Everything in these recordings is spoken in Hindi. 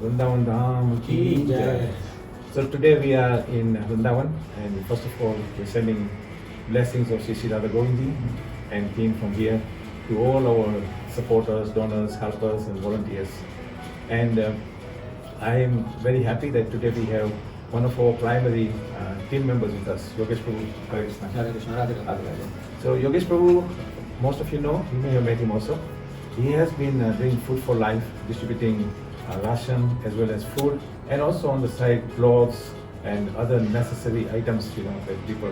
Vrindavan Dham ki jai. So today we are in Vrindavan, and first of all we're sending blessings of Sri Sri Radha Govindi and team from here to all our supporters, donors, helpers and volunteers. And I am very happy that today we have one of our primary team members with us, Yogesh Prabhu. Hare Krishna. Hare Krishna, Radhe Radhe. So Yogesh Prabhu, most of you know, you may have met him also. He has been doing Food for Life, distributing ration as well as food, and also on the side clothes and other necessary items, that people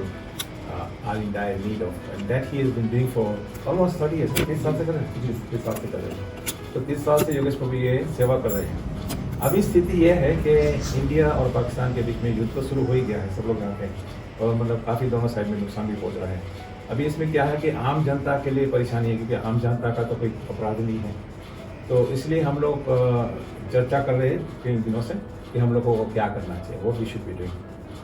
are in dire need of. And that he has been doing for almost 30 years. 30 साल से कर रहे हैं? 30 साल से कर रहे हैं। तो 30 साल से योगेश प्रभु ये सेवा कर रहे हैं। अभी स्थिति ये है कि इंडिया और पाकिस्तान के बीच में युद्ध तो शुरू हो ही गया है, सब लोग जानते हैं, और मतलब काफ़ी दोनों साइड में नुकसान भी पहुंच रहा है। अभी इसमें क्या है कि आम जनता के लिए परेशानी है, क्योंकि आम जनता का तो कोई अपराध नहीं है। तो इसलिए हम लोग चर्चा कर रहे हैं कई दिनों से कि हम लोगों को क्या करना चाहिए, what we should be doing.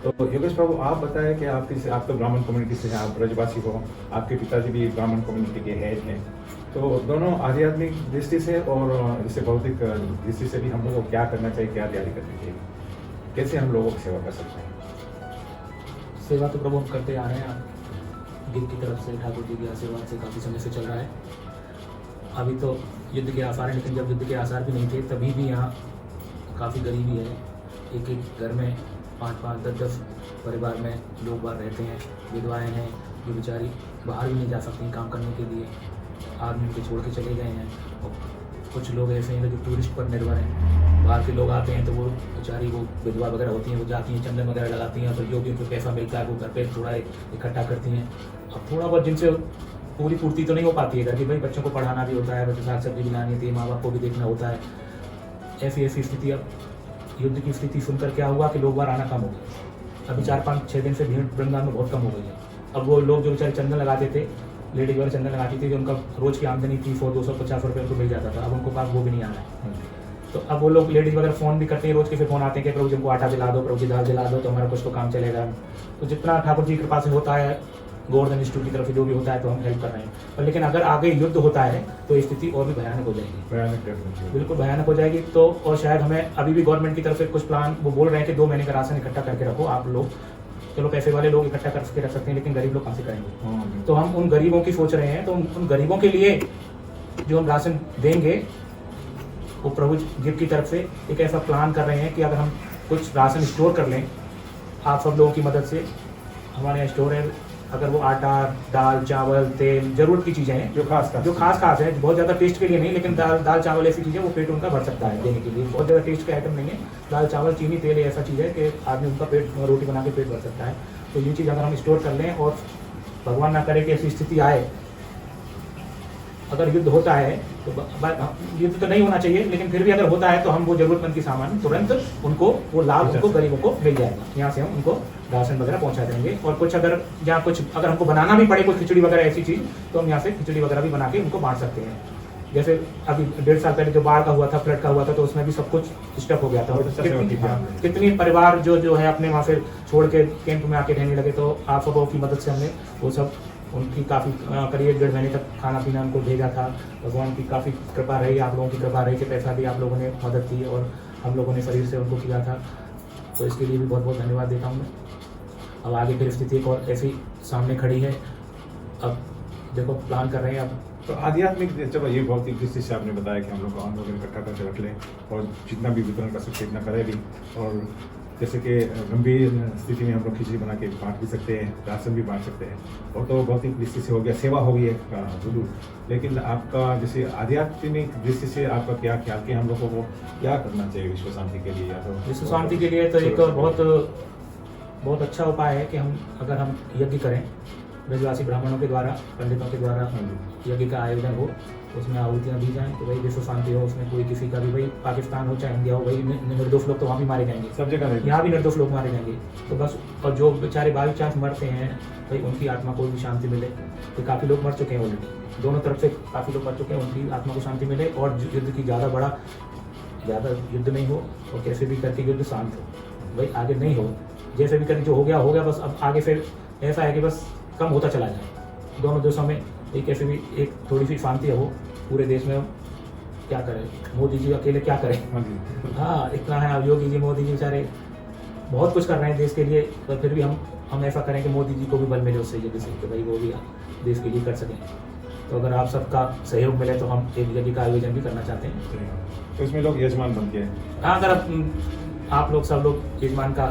तो योगेश प्रभु, आप बताएं कि आप तो ब्राह्मण कम्युनिटी से हैं, आप ब्रजवासी हो, आपके पिताजी भी ब्राह्मण कम्युनिटी के हेड हैं, तो दोनों आध्यात्मिक दृष्टि से और जैसे भौतिक दृष्टि से भी हम लोगों को क्या करना चाहिए, क्या तैयारी करनी चाहिए, कैसे हम लोगों की सेवा कर सकते हैं? सेवा तो प्रभु हम करते आ रहे हैं, गिर की तरफ से ठाकुर जी के आशीर्वाद से काफ़ी समय से चल रहा है। अभी तो युद्ध के आसार हैं, लेकिन जब युद्ध के आसार भी नहीं थे तभी भी यहाँ काफ़ी गरीबी है। एक एक घर में 5-5, 10-10 परिवार में लोग बाहर रहते हैं, विधवाएँ हैं जो बेचारी बाहर भी नहीं जा सकती काम करने के लिए, आदमी उनके छोड़ के चले गए हैं। और कुछ लोग ऐसे हैं जो टूरिस्ट पर निर्भर हैं, बाहर के लोग आते हैं तो वो बेचारी वो विधवा वगैरह होती हैं, वो जाती हैं चंदन वगैरह लगाती हैं, तो जो भी उनको पैसा मिलता है वो घर पे थोड़ा इकट्ठा करती हैं। अब थोड़ा बहुत जिनसे पूरी पूर्ति तो नहीं हो पाती है घर की, भाई बच्चों को पढ़ाना भी होता है, बच्चों साग सब्जी बनानी होती है, माँ बाप को भी देखना होता है। ऐसी स्थिति, अब युद्ध की स्थिति सुनकर क्या हुआ कि लोग बाहर आना कम हो गया। अभी 4-5-6 दिन से भीड़ वृंदावन में बहुत कम हो गई है। अब वो लोग जो बेचारे चंदन लगाते थे, लेडी वगैरह चंदन लगाती थी, जो उनका रोज़ की आमदनी 100-250 रुपये उनको मिल जाता था, अब उनको पास वो भी नहीं आ रहा है। तो अब वो लोग लेडीज़ वगैरह फ़ोन भी करते हैं, रोज़ के फिर फ़ोन आते हैं कि प्रभु जी हमको आटा दिला दो, प्रभु जी दाल दिला दो, तो हमारा कुछ तो काम चलेगा। तो जितना ठाकुर जी की कृपा से होता है, गोवर्धन इंस्टीट्यूट की तरफ से जो भी होता है तो हम हेल्प कर रहे हैं। पर लेकिन अगर आगे युद्ध होता है तो स्थिति और भी भयानक हो जाएगी, बिल्कुल भयानक हो जाएगी। तो और शायद हमें अभी भी गवर्नमेंट की तरफ से कुछ प्लान वो बोल रहे हैं कि 2 महीने का राशन इकट्ठा करके रखो आप लोग। चलो पैसे वाले लोग इकट्ठा करके रख सकते हैं, लेकिन गरीब लोग कहाँ से करेंगे? तो हम उन गरीबों की सोच रहे हैं, तो उन गरीबों के लिए जो हम राशन देंगे वो प्रभु गिर की तरफ से एक ऐसा प्लान कर रहे हैं कि अगर हम कुछ राशन स्टोर कर लें आप सब लोगों की मदद से। हमारे यहाँ स्टोर है, अगर वो आटा, दाल, चावल, तेल, जरूरत की चीज़ें हैं जो खास है, बहुत ज़्यादा टेस्ट के लिए नहीं, लेकिन दाल चावल ऐसी चीज़ें वो पेट उनका भर सकता है देने के लिए। बहुत ज़्यादा टेस्ट के आइटम नहीं है, दाल चावल चीनी तेल ऐसा चीज़ है कि आदमी उनका पेट रोटी बना के पेट भर सकता है। तो ये चीज़ अगर हम स्टोर कर लें, और भगवान ना करे कि ऐसी स्थिति आए, अगर युद्ध होता है तो युद्ध तो नहीं होना चाहिए, लेकिन फिर भी अगर होता है तो हम वो जरूरतमंद की सामान तुरंत उनको वो लाभ उनको गरीबों को मिल जाएगा। यहाँ से हम उनको राशन वगैरह पहुँचा देंगे। और कुछ अगर जहाँ कुछ अगर हमको बनाना भी पड़े, कोई खिचड़ी वगैरह ऐसी चीज़, तो हम यहाँ से खिचड़ी वगैरह भी बना के उनको बांट सकते हैं। जैसे अभी 1.5 साल पहले जो बाढ़ का हुआ था, फ्लड का हुआ था, तो उसमें भी सब कुछ स्टक हो गया था। कितनी परिवार जो है अपने वहाँ से छोड़ के कैंप में आके रहने लगे, तो आप सबों की मदद से हमने वो सब उनकी काफ़ी करीब 1.5 महीने तक खाना पीना उनको भेजा था। भगवान की काफ़ी कृपा रही, आप लोगों की कृपा रही कि पैसा भी आप लोगों ने मदद की और हम लोगों ने शरीर से उनको किया था। तो इसके लिए भी बहुत बहुत धन्यवाद देता हूँ मैं। अब आगे फिर स्थिति एक और ऐसी सामने खड़ी है, अब देखो प्लान कर रहे हैं। अब तो आध्यात्मिक, चलो ये भौतिक दृष्टि से आपने बताया कि हम लोग अन्न वगैरह इकट्ठा करके रख लें और जितना भी वितरण कर सकते इतना करें भी, और जैसे कि गंभीर स्थिति में हम लोग खिचड़ी बना के बांट भी सकते हैं, राशन भी बांट सकते हैं, और तो भौतिक दृष्टि से हो गया, सेवा हो गई है जरूर। लेकिन आपका जैसे आध्यात्मिक दृष्टि से आपका क्या ख्याल कि हम लोगों को क्या करना चाहिए विश्व शांति के लिए? या तो विश्व शांति के लिए तो एक बहुत अच्छा उपाय है कि अगर हम यज्ञ करें, ब्रजवासी ब्राह्मणों के द्वारा, पंडितों के द्वारा यज्ञ का आयोजन हो, उसमें आहुतियाँ दी जाएँ कि भाई विश्व शांति हो, उसमें कोई किसी का भी, भाई पाकिस्तान हो चाहे इंडिया हो, भाई निर्दोष लोग तो वहाँ भी मारे जाएंगे, सब जगह यहाँ भी निर्दोष लोग मारे जाएंगे। तो बस, और जो बेचारे बाई चांस मरते हैं, भाई उनकी आत्मा को भी शांति मिले। तो काफ़ी लोग मर चुके हैं ऑलरेडी, दोनों तरफ से काफ़ी लोग मर चुके हैं, उनकी आत्मा को शांति मिले और युद्ध की ज़्यादा युद्ध नहीं हो, और कैसे भी करके युद्ध शांत हो, भाई आगे नहीं हो, जैसे भी करके जो हो गया बस। अब आगे फिर ऐसा है कि बस कम होता चला जाए, दोनों देशों में एक ऐसे भी एक थोड़ी सी शांति हो पूरे देश में, क्या करें, मोदी जी अकेले क्या करें। हाँ जी। हाँ, इतना है, अब योगी जी मोदी जी बेचारे बहुत कुछ कर रहे हैं देश के लिए, पर फिर भी हम ऐसा करें कि मोदी जी को भी बल मिले उससे जगह से, कि भाई वो भी देश के लिए कर सकें। तो अगर आप सबका सहयोग मिले तो हम एक यज्ञ का आयोजन भी करना चाहते हैं। तो इसमें लोग यजमान बन के हाँ, अगर आप लोग सब लोग यजमान का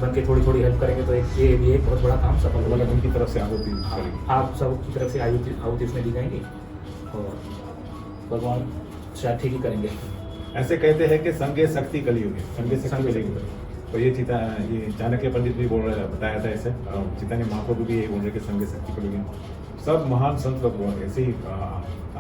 बन के थोड़ी थोड़ी हेल्प करेंगे तो ये भी एक बहुत बड़ा काम सफल होगा। मतलब उनकी तरफ से आहुति करेंगे। आप सब की तरफ से आहुति इसमें दी जाएंगी और भगवान शायद ठीक ही करेंगे। ऐसे कहते हैं कि संगे शक्ति कलयुग है, संगे शक्ति कलयुग है। तो ये चाणक्य पंडित भी बोल रहे, बताया था ऐसे, चैतन्य महाप्रभु भी यही बोल रहे कि संगे शक्ति कलयुग है। सब महान संत लोग ऐसे ही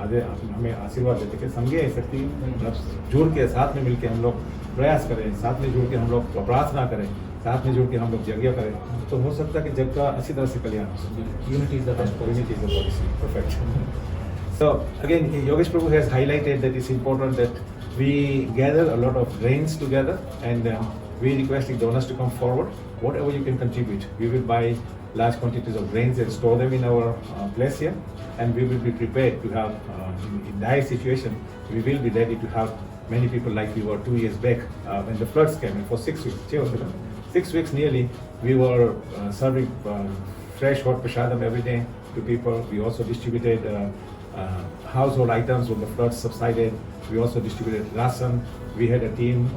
आगे हमें आशीर्वाद देते कि संगे शक्ति, मतलब जुड़ के साथ में मिलके हम लोग प्रयास करें, साथ में जुड़ के हम लोग प्रार्थना करें, साथ में जुड़ के हम लोग यज्ञ करें, तो हो सकता है कि जग का अच्छी तरह से कल्याण हो सके। Unity is the best policy. Unity is the policy. Perfect. So again, Yogesh Prabhu has highlighted that it's important that we gather a lot of grains together, and we request the donors to come forward. Whatever you can contribute, we will buy large quantities of grains and store them in our place here, and we will be prepared to have, in dire situation, we will be ready to have many people like we were 2 years back when the floods came, and for 6 weeks, 6 weeks nearly, we were serving fresh hot prasadam every day to people. We also distributed household items when the floods subsided. We also distributed ration. We had a team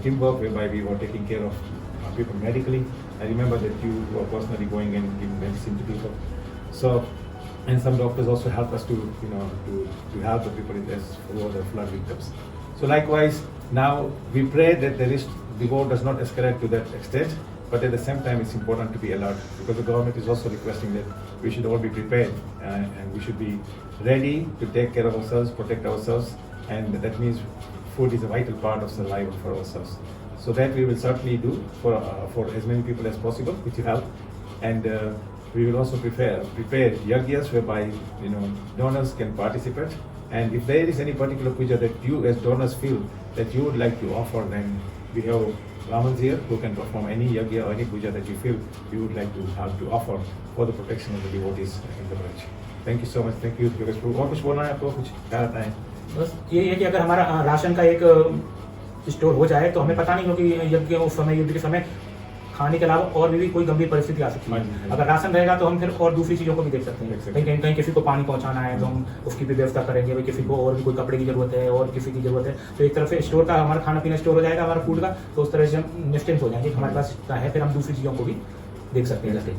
teamwork whereby we were taking care of people medically. I remember that you were personally going and giving medicine to people. So, and some doctors also helped us to help the people who were the flood victims. So likewise, now we pray that the war does not escalate to that extent, but at the same time it's important to be alert, because the government is also requesting that we should all be prepared and we should be ready to take care of ourselves, protect ourselves, and that means food is a vital part of survival for ourselves. So that we will certainly do for as many people as possible, which will help, and we will also prepare yajnas whereby donors can participate. And if there is any particular puja that you as donors feel that you would like to offer, then we have Brahmins here who can perform any yajna or any puja that you feel you would like to have to offer for the protection of the devotees in the village. Thank you so much. Thank you, Yogesh Prabhu. और कुछ बोलना है आपको, कुछ क्या रहता है? बस ये है कि अगर हमारा राशन का एक स्टोर हो जाए तो हमें पता नहीं, क्योंकि यज्ञ उस समय, युद्ध के समय खाने के अलावा और भी कोई गंभीर परिस्थिति आ सकती है। अगर राशन रहेगा तो हम फिर और दूसरी चीज़ों को भी देख सकते हैं। कहीं किसी को पानी पहुंचाना है तो हम उसकी भी व्यवस्था करेंगे, भाई किसी को और भी कोई कपड़े की जरूरत है और किसी की जरूरत है, तो एक तरफ से स्टोर का हमारा खाना पीना स्टोर हो जाएगा हमारा फूड का, तो उस तरह से हम निश्चिंत हो जाएंगे। हमारे पास है, फिर हम दूसरी चीज़ों को भी देख सकते हैं। जैसे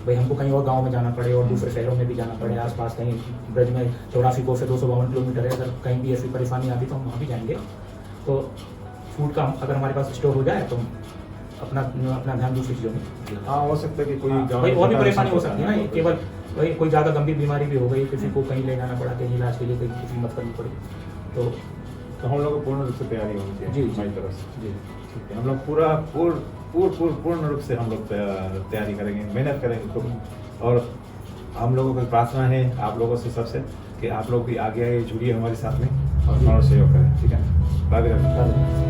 भाई हमको कहीं और गांव में जाना पड़े और दूसरे शहरों में भी जाना पड़े, आसपास कहीं ब्रज में 84 कोस से 252 किलोमीटर है, अगर कहीं भी ऐसी परेशानी आती तो हम वहाँ भी जाएंगे। तो फूड का अगर हमारे पास स्टोर हो जाए तो अपना ध्यान दूसरी चीज़ों में। हाँ, हो सकता है कि कोई भाई और भी परेशानी हो सकती है ना, केवल भाई कोई ज़्यादा गंभीर बीमारी भी हो गई, किसी को कहीं ले जाना पड़ा, कहीं इलाज के लिए कहीं किसी मत करनी पड़ी, तो हम लोग को पूर्ण रूप से तैयारी होनी चाहिए। जी हमारी तरफ से जी ठीक है। हम लोग पूर्ण रूप से हम लोग तैयारी करेंगे, मेहनत करेंगे खूब। और हम लोगों की प्रार्थना है आप लोगों से सबसे कि आप लोग भी आगे आए, जुड़िए हमारे साथ में और हमारा सहयोग करें। ठीक है, राधे राधे।